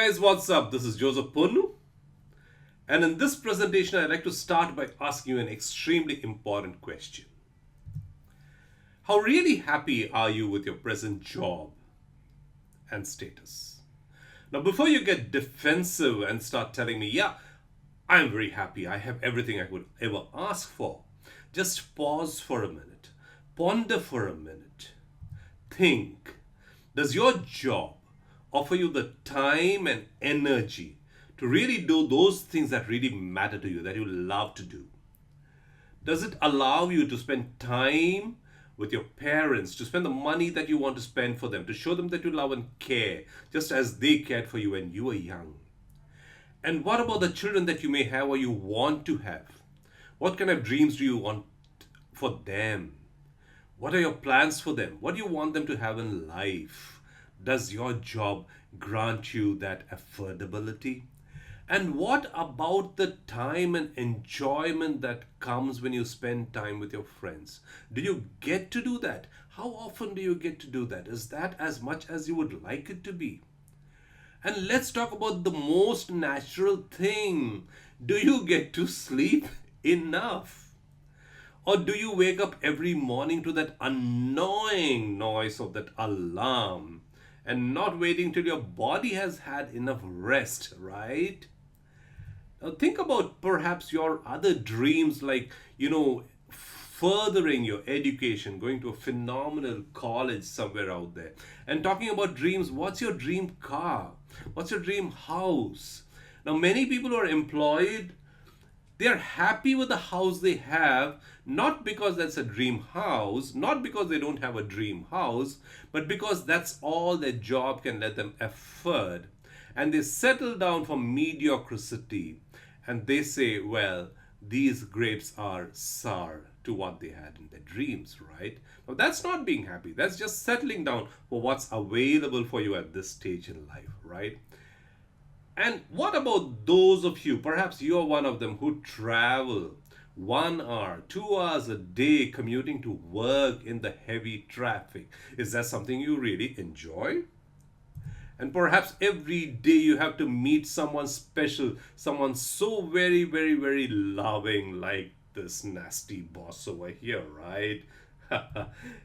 guys, what's up? This is Joseph Ponnu, and in this presentation I'd like to start by asking you an extremely important question. How really happy are you with your present job and status? Now, before you get defensive and start telling me, yeah, I'm very happy, I have everything I could ever ask for, just pause for a minute, ponder for a minute, think. Does your job offer you the time and energy to really do those things that really matter to you, that you love to do? Does it allow you to spend time with your parents, to spend the money that you want to spend for them, to show them that you love and care, just as they cared for you when you were young? And what about the children that you may have or you want to have? What kind of dreams do you want for them? What are your plans for them? What do you want them to have in life? Does your job grant you that affordability? And what about the time and enjoyment that comes when you spend time with your friends? Do you get to do that? How often do you get to do that? Is that as much as you would like it to be? And let's talk about the most natural thing. Do you get to sleep enough? Or do you wake up every morning to that annoying noise of that alarm and not waiting till your body has had enough rest, right? Now think about perhaps your other dreams, like, furthering your education, going to a phenomenal college somewhere out there. And talking about dreams, what's your dream car? What's your dream house? Now, many people who are employed, they're happy with the house they have, not because that's a dream house, not because they don't have a dream house, but because that's all their job can let them afford. And they settle down for mediocrity and they say, well, these grapes are sour to what they had in their dreams, right? Now, that's not being happy. That's just settling down for what's available for you at this stage in life, right? And what about those of you, perhaps you're one of them, who travel 1 hour, 2 hours a day commuting to work in the heavy traffic? Is that something you really enjoy? And perhaps every day you have to meet someone special, someone so very, very, very loving, like this nasty boss over here, right?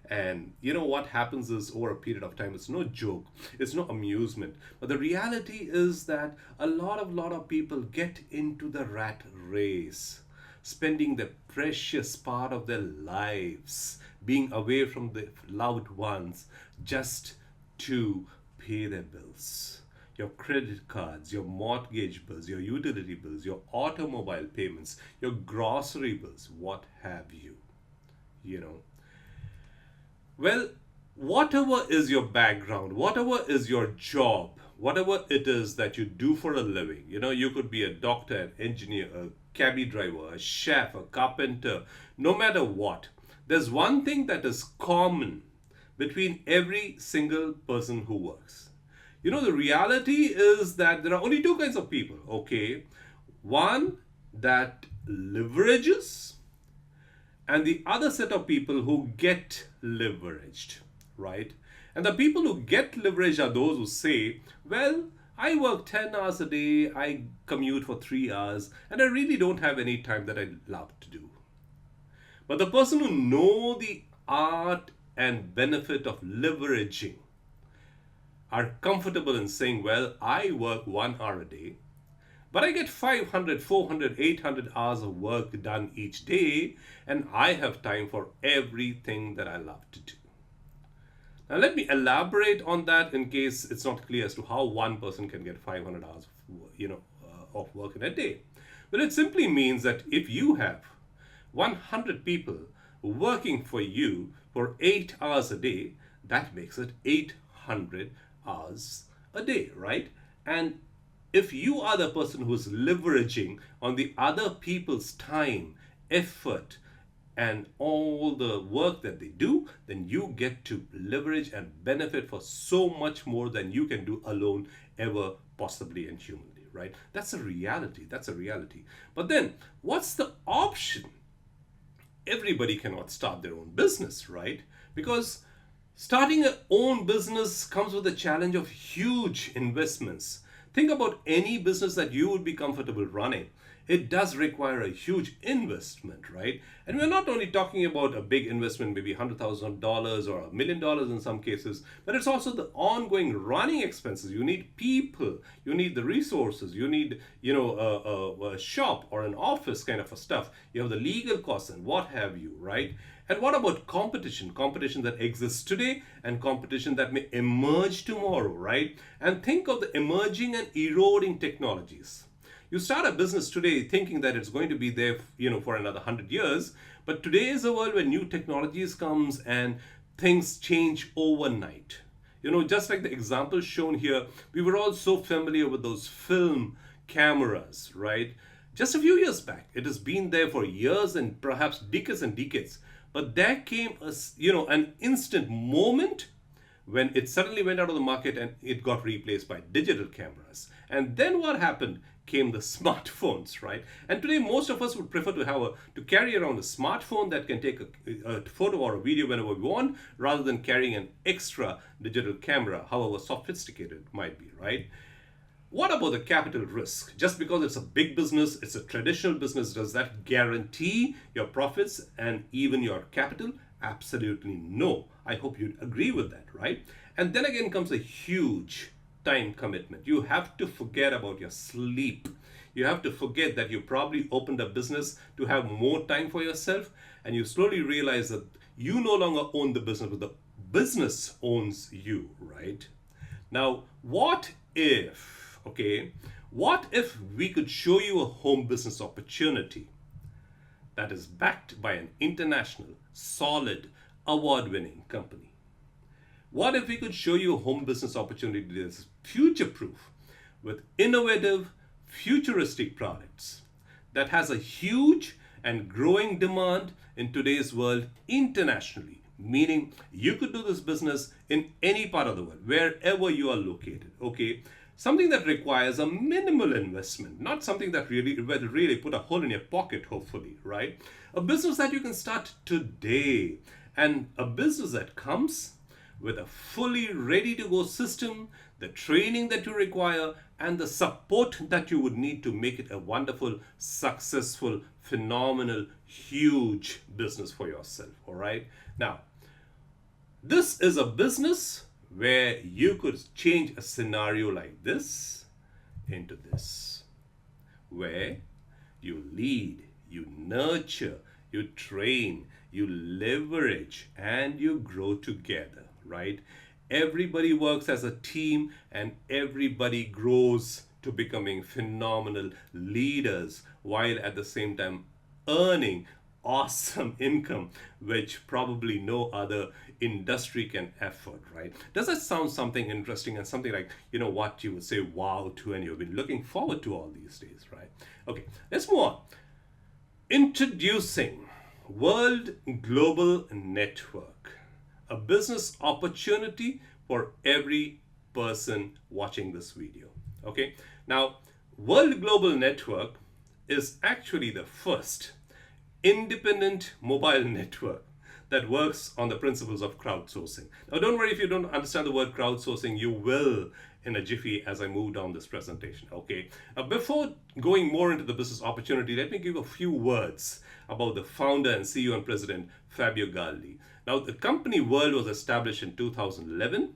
And what happens is, over a period of time, it's no joke, it's no amusement, but the reality is that a lot of people get into the rat race, spending the precious part of their lives being away from the loved ones just to pay their bills, your credit cards, your mortgage bills, your utility bills, your automobile payments, your grocery bills, what have you. Well, whatever is your background, whatever is your job, whatever it is that you do for a living, you could be a doctor, an engineer, a cabbie driver, a chef, a carpenter, no matter what, there's one thing that is common between every single person who works. The reality is that there are only two kinds of people, okay? One that leverages, and the other set of people who get leveraged, right? And the people who get leveraged are those who say, well, I work 10 hours a day, I commute for 3 hours, and I really don't have any time that I love to do. But the person who know the art and benefit of leveraging are comfortable in saying, well, I work 1 hour a day, but I get 500, 400, 800 hours of work done each day, and I have time for everything that I love to do. Now, let me elaborate on that in case it's not clear as to how one person can get 500 hours of work in a day. Well, it simply means that if you have 100 people working for you for 8 hours a day, that makes it 800 hours a day, right? And if you are the person who's leveraging on the other people's time, effort, and all the work that they do, then you get to leverage and benefit for so much more than you can do alone ever possibly and humanly, right? That's a reality. That's a reality. But then what's the option? Everybody cannot start their own business, right? Because starting a own business comes with the challenge of huge investments. Think about any business that you would be comfortable running. It does require a huge investment, right? And we're not only talking about a big investment, maybe $100,000 or $1 million in some cases, but it's also the ongoing running expenses. You need people, you need the resources, you need, a shop or an office kind of a stuff. You have the legal costs and what have you, right? And what about competition? Competition that exists today and competition that may emerge tomorrow, right? And think of the emerging and eroding technologies. You start a business today thinking that it's going to be there, for another 100 years. But today is a world where new technologies comes and things change overnight. Just like the example shown here, we were all so familiar with those film cameras, right? Just a few years back. It has been there for years and perhaps decades and decades. But there came an instant moment when it suddenly went out of the market and it got replaced by digital cameras. And then what happened? Came the smartphones, right? And today most of us would prefer to carry around a smartphone that can take a photo or a video whenever we want, rather than carrying an extra digital camera, however sophisticated it might be, right? What about the capital risk? Just because it's a big business, it's a traditional business, does that guarantee your profits and even your capital? Absolutely no. I hope you'd agree with that, right? And then again comes a huge time commitment. You have to forget about your sleep. You have to forget that you probably opened a business to have more time for yourself, and you slowly realize that you no longer own the business, but the business owns you, right? Now, what if we could show you a home business opportunity that is backed by an international, solid, award-winning company? What if we could show you a home business opportunity that is future-proof with innovative, futuristic products that has a huge and growing demand in today's world internationally? Meaning you could do this business in any part of the world, wherever you are located, okay? Something that requires a minimal investment, not something that will really put a hole in your pocket, hopefully, right? A business that you can start today, and a business that comes with a fully ready to go system, the training that you require, and the support that you would need to make it a wonderful, successful, phenomenal, huge business for yourself. All right. Now, this is a business where you could change a scenario like this into this, where you lead, you nurture, you train, you leverage, and you grow together, right? Everybody works as a team and everybody grows to becoming phenomenal leaders, while at the same time earning awesome income, which probably no other industry can afford, right? Does that sound something interesting and something like, what you would say wow to, and you've been looking forward to all these days, right? Okay, let's move on. Introducing World Global Network, a business opportunity for every person watching this video. Okay, now World Global Network is actually the first independent mobile network that works on the principles of crowdsourcing. Now, don't worry if you don't understand the word crowdsourcing, you will in a jiffy as I move down this presentation, okay? Before going more into the business opportunity, let me give a few words about the founder and CEO and president, Fabio Galdi. Now, the company World was established in 2011,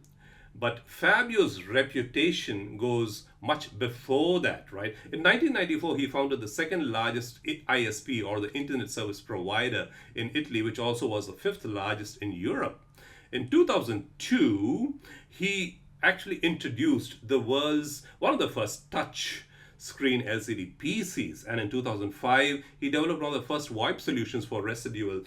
but Fabio's reputation goes much before that, right? In 1994, he founded the second largest ISP, or the Internet Service Provider, in Italy, which also was the fifth largest in Europe. In 2002, he actually introduced the world's one of the first touch screen LCD PCs, and in 2005 he developed one of the first VoIP solutions for residential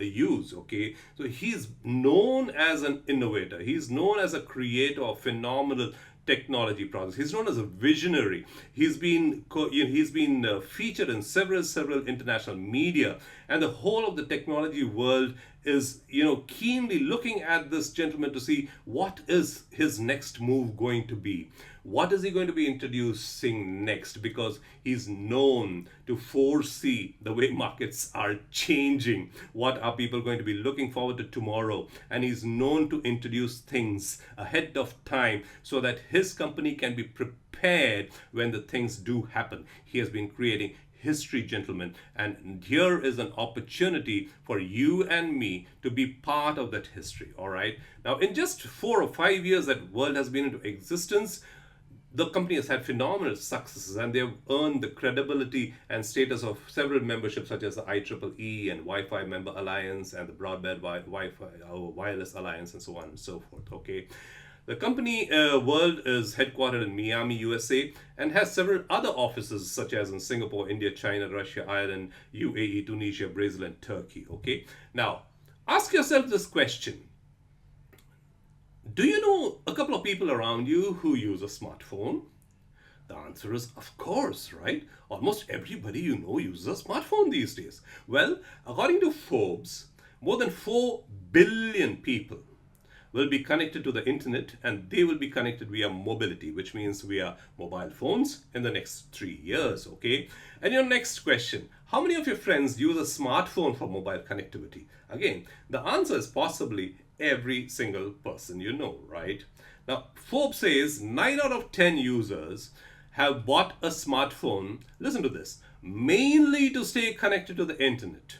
use. Okay, so he's known as an innovator, he's known as a creator of phenomenal technology products, he's known as a visionary. He's been featured in several international media, and the whole of the technology world is keenly looking at this gentleman to see what is his next move going to be. What is he going to be introducing next? Because he's known to foresee the way markets are changing. What are people going to be looking forward to tomorrow? And he's known to introduce things ahead of time so that his company can be prepared when the things do happen. He has been creating history, gentlemen, and here is an opportunity for you and me to be part of that history. All right, now in just 4 or 5 years that world has been into existence, the company has had phenomenal successes, and they've earned the credibility and status of several memberships such as the IEEE and Wi-Fi Member Alliance and the Broadband Wi-Fi Wireless Alliance, and so on and so forth. Okay, the company World is headquartered in Miami, USA, and has several other offices such as in Singapore, India, China, Russia, Ireland, UAE, Tunisia, Brazil, and Turkey. Okay, now ask yourself this question. Do you know a couple of people around you who use a smartphone? The answer is of course, right? Almost everybody you know uses a smartphone these days. Well, according to Forbes, more than 4 billion people will be connected to the internet, and they will be connected via mobility, which means via mobile phones in the next 3 years. Okay, and your next question, how many of your friends use a smartphone for mobile connectivity? Again, the answer is possibly every single person you know, right? Now, Forbes says 9 out of 10 users have bought a smartphone, listen to this, mainly to stay connected to the internet.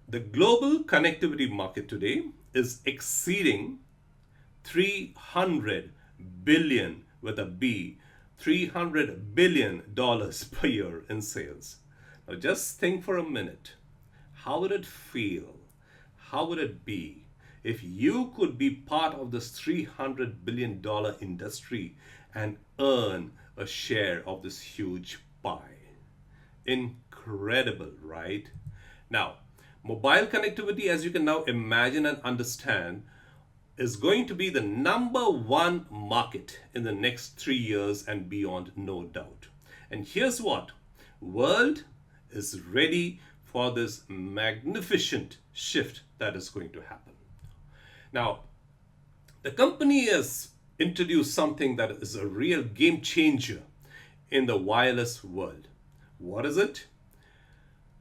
The global connectivity market today is exceeding 300 billion with a B, $300 billion per year in sales. Now just think for a minute. How would it feel? How would it be if you could be part of this $300 billion industry and earn a share of this huge pie? Incredible, right? Now, mobile connectivity, as you can now imagine and understand, is going to be the #1 market in the next 3 years and beyond, no doubt. And here's what, world is ready for this magnificent shift that is going to happen. Now, the company has introduced something that is a real game changer in the wireless world. What is it?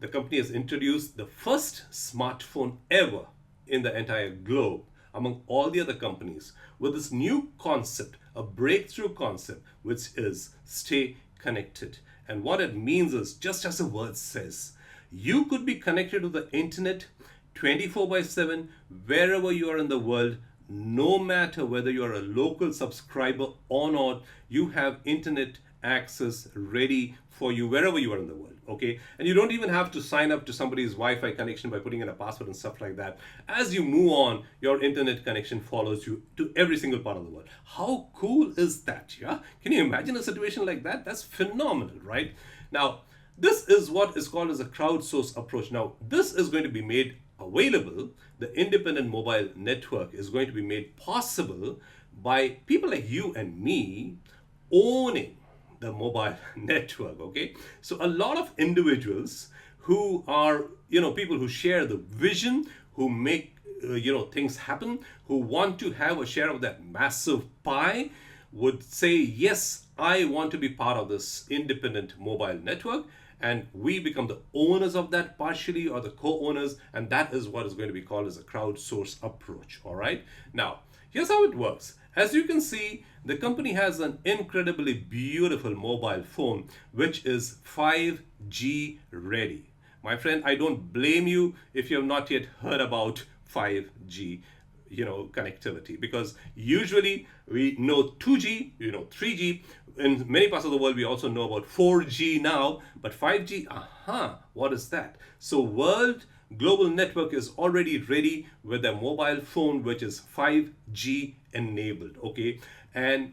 The company has introduced the first smartphone ever in the entire globe among all the other companies with this new concept, a breakthrough concept, which is stay connected. And what it means is, just as the word says, you could be connected to the internet 24/7 wherever you are in the world, no matter whether you are a local subscriber or not. You have internet access ready for you wherever you are in the world. Okay, and you don't even have to sign up to somebody's Wi-Fi connection by putting in a password and stuff like that. As you move on, your internet connection follows you to every single part of the world. How cool is that? Yeah, can you imagine a situation like that? That's phenomenal, right? Now, this is what is called as a crowdsource approach. Now, this is going to be made available. The independent mobile network is going to be made possible by people like you and me owning the mobile network. Okay, so a lot of individuals who are, people who share the vision, who make things happen, who want to have a share of that massive pie, would say, yes, I want to be part of this independent mobile network, and we become the owners of that partially, or the co-owners, and that is what is going to be called as a crowdsource approach. All right, now here's how it works. As you can see, the company has an incredibly beautiful mobile phone which is 5G ready. My friend, I don't blame you if you have not yet heard about 5G connectivity, because usually we know 2G, 3G. In many parts of the world we also know about 4G now, but 5G, what is that? So World Global Network is already ready with a mobile phone which is 5G enabled. Okay, and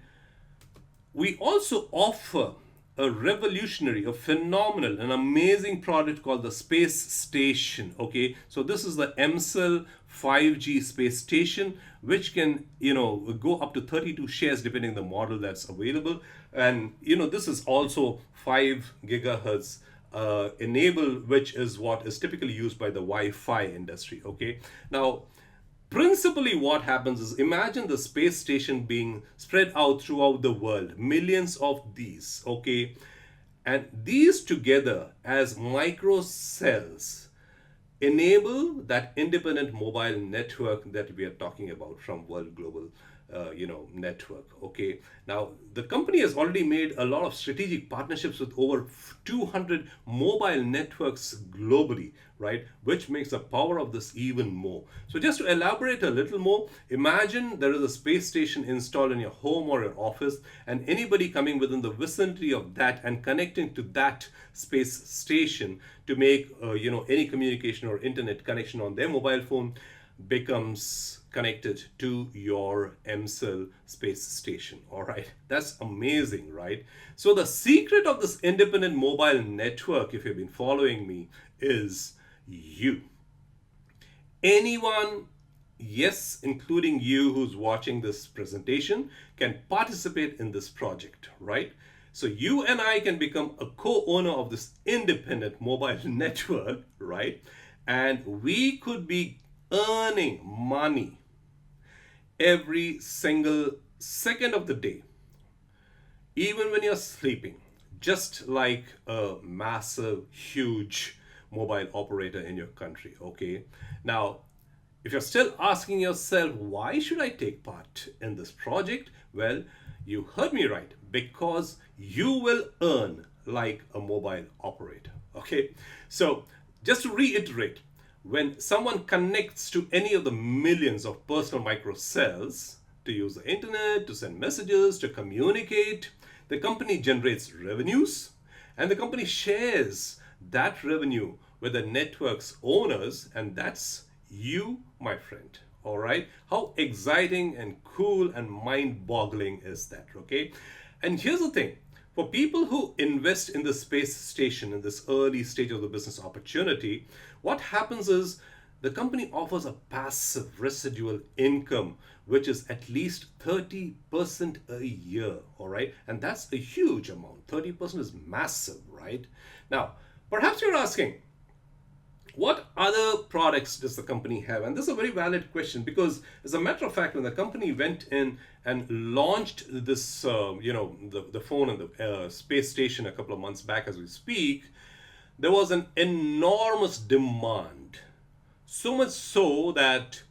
we also offer a revolutionary, a phenomenal, an amazing product called the Space Station. Okay, so this is the MCell 5G Space Station, which can go up to 32 shares depending on the model that's available. And this is also 5 gigahertz enable, which is what is typically used by the Wi-Fi industry. Okay, now Principally, what happens is, imagine the space station being spread out throughout the world, millions of these, okay? And these together as micro cells enable that independent mobile network that we are talking about from World Global network. Okay, now the company has already made a lot of strategic partnerships with over 200 mobile networks globally, right, which makes the power of this even more. So just to elaborate a little more, imagine there is a space station installed in your home or your office, and anybody coming within the vicinity of that and connecting to that space station to make any communication or internet connection on their mobile phone becomes connected to your MCell space station. All right, that's amazing, right? So the secret of this independent mobile network, if you've been following me, is you. Anyone, yes, including you who's watching this presentation, can participate in this project, right? So you and I can become a co-owner of this independent mobile network, right? And we could be earning money every single second of the day, even when you're sleeping, just like a massive, huge mobile operator in your country. Okay, now if you're still asking yourself, why should I take part in this project? Well, you heard me right, because you will earn like a mobile operator. Okay, so just to reiterate, when someone connects to any of the millions of personal microcells to use the internet, to send messages, to communicate, the company generates revenues, and the company shares that revenue with the network's owners, and that's you, my friend. All right, how exciting and cool and mind-boggling is that? Okay, and here's the thing, for people who invest in the space station in this early stage of the business opportunity, what happens is the company offers a passive residual income, which is at least 30% a year. All right, and that's a huge amount. 30% is massive, right? Now, perhaps you're asking, what other products does the company have? And this is a very valid question, because as a matter of fact, when the company went in and launched this, the phone and the space station a couple of months back as we speak, there was an enormous demand. So much so that,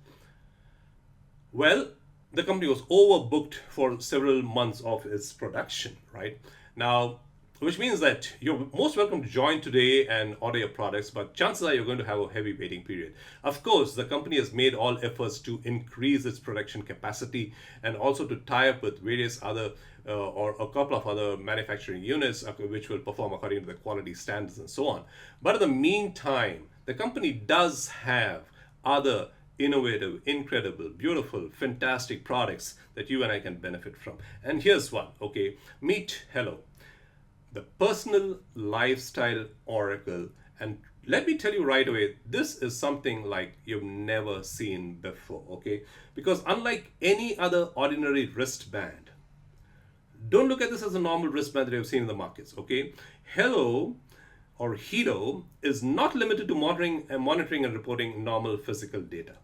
well, the company was overbooked for several months of its production, right? Now, which means that you're most welcome to join today and order your products, but chances are you're going to have a heavy waiting period. Of course, the company has made all efforts to increase its production capacity and also to tie up with various other or a couple of other manufacturing units which will perform according to the quality standards and so on. But in the meantime, the company does have other innovative, incredible, beautiful, fantastic products that you and I can benefit from. And here's one, okay? Meet Hello, the personal lifestyle oracle. And let me tell you right away, this is something like you've never seen before, okay? Because unlike any other ordinary wristband, don't look at this as a normal wristband that you've seen in the markets, okay? Hello or Hilo is not limited to monitoring and reporting normal physical data.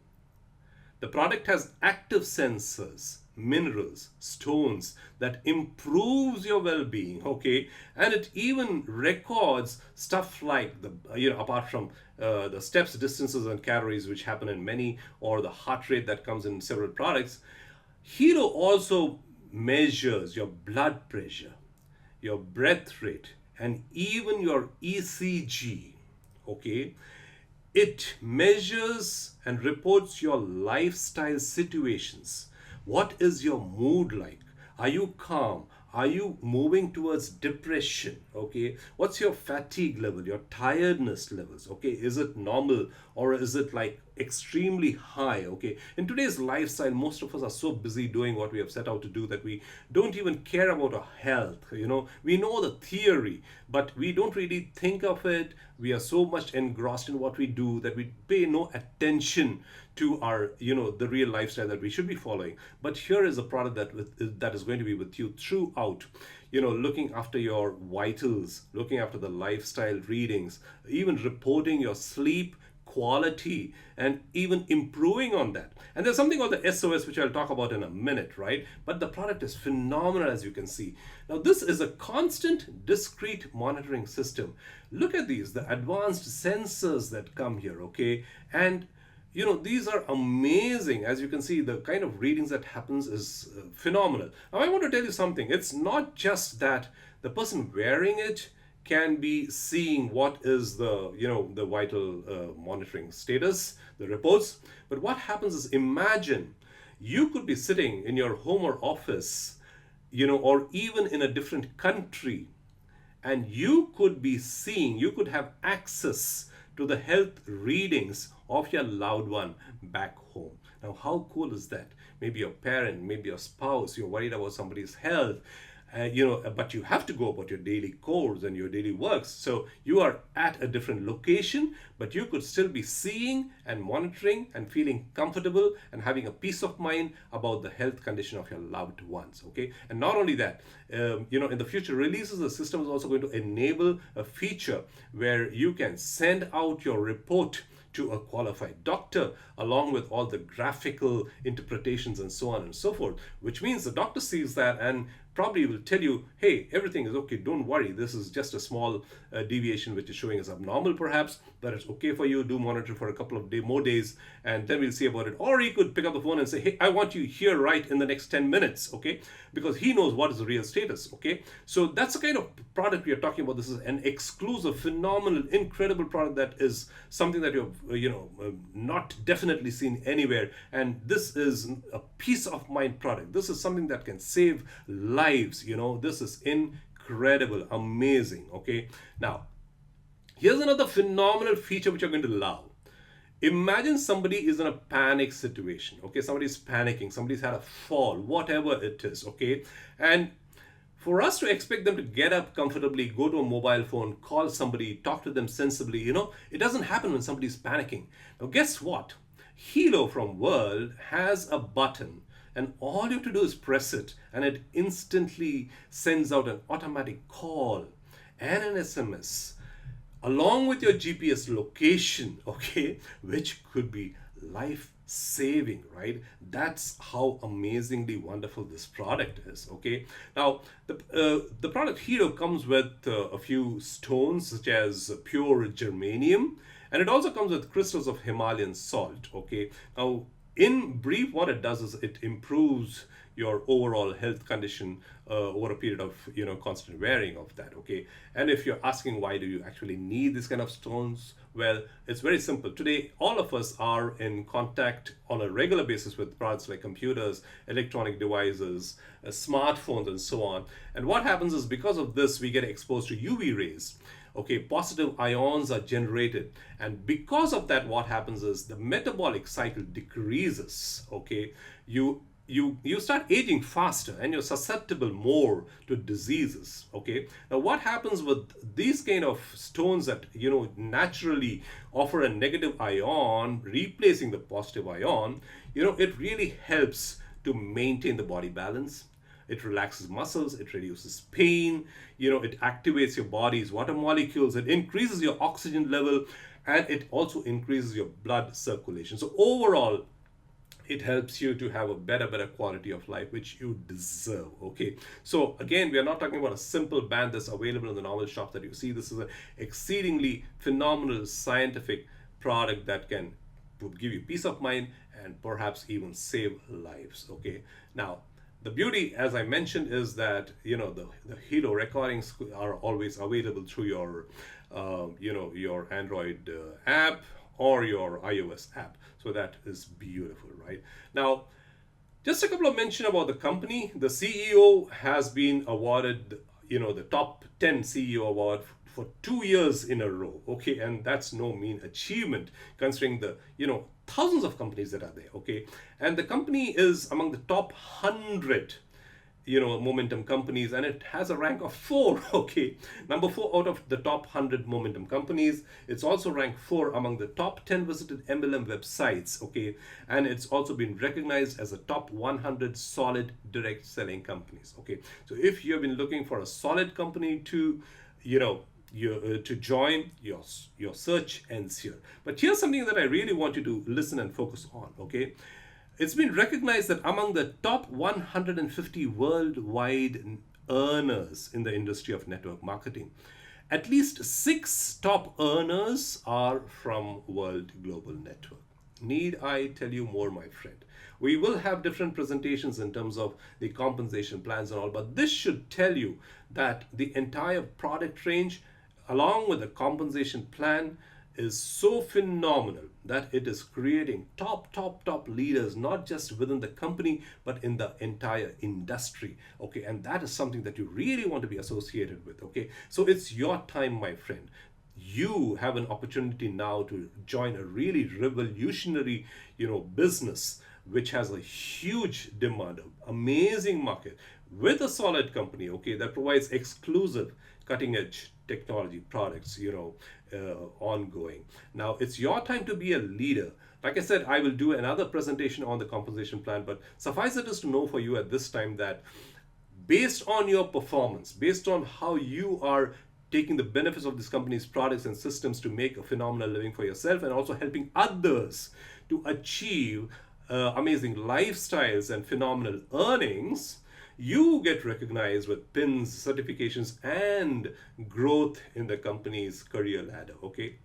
The product has active sensors, minerals, stones that improves your well-being, okay? And it even records stuff like apart from the steps, distances, and calories which happen in many, or the heart rate that comes in several products. Hilo also measures your blood pressure, your breath rate, and even your ECG, okay? It measures and reports your lifestyle situations. What is your mood like? Are you calm? Are you moving towards depression? Okay. What's your fatigue level, your tiredness levels? Okay. Is it normal or is it like extremely high? Okay. In today's lifestyle, most of us are so busy doing what we have set out to do that we don't even care about our health. We know the theory, but we don't really think of it. We are so much engrossed in what we do that we pay no attention to our, the real lifestyle that we should be following. But here is a product that is going to be with you throughout, looking after your vitals, looking after the lifestyle readings, even reporting your sleep quality and even improving on that. And there's something called the SOS, which I'll talk about in a minute, right? But the product is phenomenal, as you can see. Now, this is a constant discrete monitoring system. Look at these, the advanced sensors that come here, okay? And these are amazing. As you can see, the kind of readings that happens is phenomenal. Now, I want to tell you something. It's not just that the person wearing it can be seeing what is the vital monitoring status, the reports. But what happens is, imagine you could be sitting in your home or office, or even in a different country, and you could be seeing, you could have access to the health readings of your loved one back home. Now, how cool is that? Maybe your parent, maybe your spouse, you're worried about somebody's health, but you have to go about your daily chores and your daily works. So you are at a different location, but you could still be seeing and monitoring and feeling comfortable and having a peace of mind about the health condition of your loved ones. Okay, and not only that, in the future releases, the system is also going to enable a feature where you can send out your report to a qualified doctor along with all the graphical interpretations and so on and so forth, which means the doctor sees that and probably will tell you, hey, everything is okay, don't worry, this is just a small deviation which is showing as abnormal perhaps, but it's okay for you, do monitor for a couple of more days and then we'll see about it. Or he could pick up the phone and say, hey, I want you here right in the next 10 minutes, okay, because he knows what is the real status. Okay, so that's the kind of product we are talking about. This is an exclusive, phenomenal, incredible product that is something that you've not definitely seen anywhere, and this is a peace of mind product. This is something that can save lives. This is incredible, amazing. Okay, now here's another phenomenal feature which you're going to love. Imagine somebody is in a panic situation. Okay, somebody's panicking, somebody's had a fall, whatever it is. Okay, and for us to expect them to get up comfortably, go to a mobile phone, call somebody, talk to them sensibly, it doesn't happen when somebody's panicking. Now, guess what? Hilo from World has a button, and all you have to do is press it, and it instantly sends out an automatic call and an SMS along with your GPS location, okay, which could be life saving, right? That's how amazingly wonderful this product is. Okay, now the product Hero comes with a few stones such as pure germanium, and it also comes with crystals of Himalayan salt. Okay, now in brief, what it does is it improves your overall health condition over a period of constant wearing of that. Okay, and if you're asking why do you actually need this kind of stones, well, it's very simple. Today all of us are in contact on a regular basis with products like computers, electronic devices, smartphones and so on, and what happens is because of this we get exposed to UV rays. Okay, positive ions are generated, and because of that what happens is the metabolic cycle decreases. Okay, you start aging faster and you're susceptible more to diseases. Okay, now what happens with these kind of stones that naturally offer a negative ion replacing the positive ion, it really helps to maintain the body balance. It relaxes muscles, it reduces pain, it activates your body's water molecules, it increases your oxygen level, and it also increases your blood circulation. So overall, it helps you to have a better quality of life, which you deserve. Okay, so again, we are not talking about a simple band that's available in the normal shop that you see. This is an exceedingly phenomenal scientific product that can give you peace of mind and perhaps even save lives. Okay, now the beauty, as I mentioned, is that the Hilo recordings are always available through your your Android app or your iOS app. So that is beautiful, right? Now, just a couple of mention about the company. The CEO has been awarded, the top 10 CEO award for 2 years in a row. Okay, and that's no mean achievement considering the, thousands of companies that are there. Okay, and the company is among the top 100 momentum companies, and it has a rank of 4. Okay, number 4 out of the top 100 momentum companies. It's also ranked 4 among the top 10 visited MLM websites. Okay, and it's also been recognized as a top 100 solid direct selling companies. Okay, so if you've been looking for a solid company to to join, your search ends here. But here's something that I really want you to listen and focus on, okay? It's been recognized that among the top 150 worldwide earners in the industry of network marketing, at least 6 top earners are from World Global Network. Need I tell you more, my friend? We will have different presentations in terms of the compensation plans and all, but this should tell you that the entire product range, along with the compensation plan, is so phenomenal that it is creating top leaders, not just within the company, but in the entire industry. Okay, and that is something that you really want to be associated with. Okay, so it's your time, my friend. You have an opportunity now to join a really revolutionary, business which has a huge demand, amazing market, with a solid company, okay, that provides exclusive cutting edge technology products, ongoing. Now it's your time to be a leader. Like I said, I will do another presentation on the compensation plan, but suffice it is to know for you at this time that based on your performance, based on how you are taking the benefits of this company's products and systems to make a phenomenal living for yourself and also helping others to achieve amazing lifestyles and phenomenal earnings, you get recognized with pins, certifications, and growth in the company's career ladder. Okay,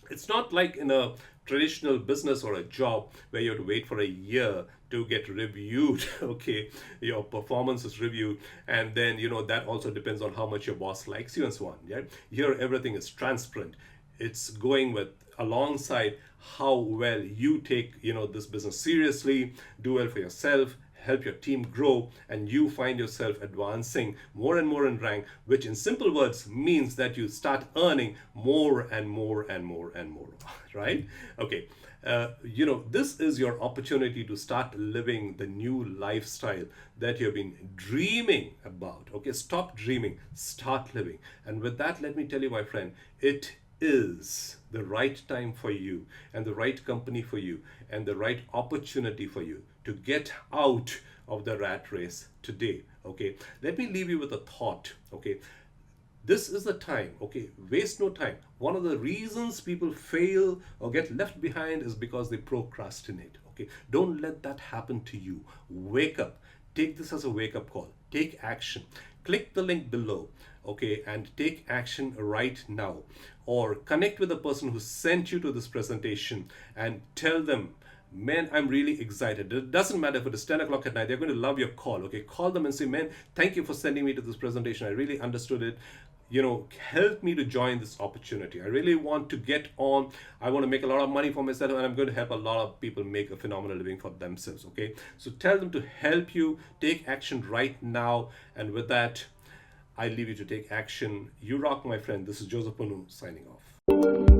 it's not like in a traditional business or a job where you have to wait for a year to get reviewed. Okay, your performance is reviewed, and then that also depends on how much your boss likes you and so on. Yeah, here everything is transparent. It's going with alongside how well you take this business seriously, do well for yourself, help your team grow, and you find yourself advancing more and more in rank, which in simple words means that you start earning more and more and more and more. Right? Okay. This is your opportunity to start living the new lifestyle that you've been dreaming about. Okay, stop dreaming, start living. And with that, let me tell you, my friend, it is the right time for you and the right company for you and the right opportunity for you to get out of the rat race today. Okay, let me leave you with a thought. Okay, this is the time. Okay, waste no time. One of the reasons people fail or get left behind is because they procrastinate. Okay, don't let that happen to you. Wake up. Take this as a wake-up call. Take action. Click the link below, okay, and take action right now. Or connect with the person who sent you to this presentation and tell them, man, I'm really excited. It doesn't matter if it is 10 o'clock at night, they're going to love your call. Okay, call them and say, man, thank you for sending me to this presentation. I really understood it. Help me to join this opportunity. I really want to get on. I want to make a lot of money for myself, and I'm going to help a lot of people make a phenomenal living for themselves. Okay, so tell them to help you take action right now. And with that, I leave you to take action. You rock, my friend. This is Joseph Punu signing off.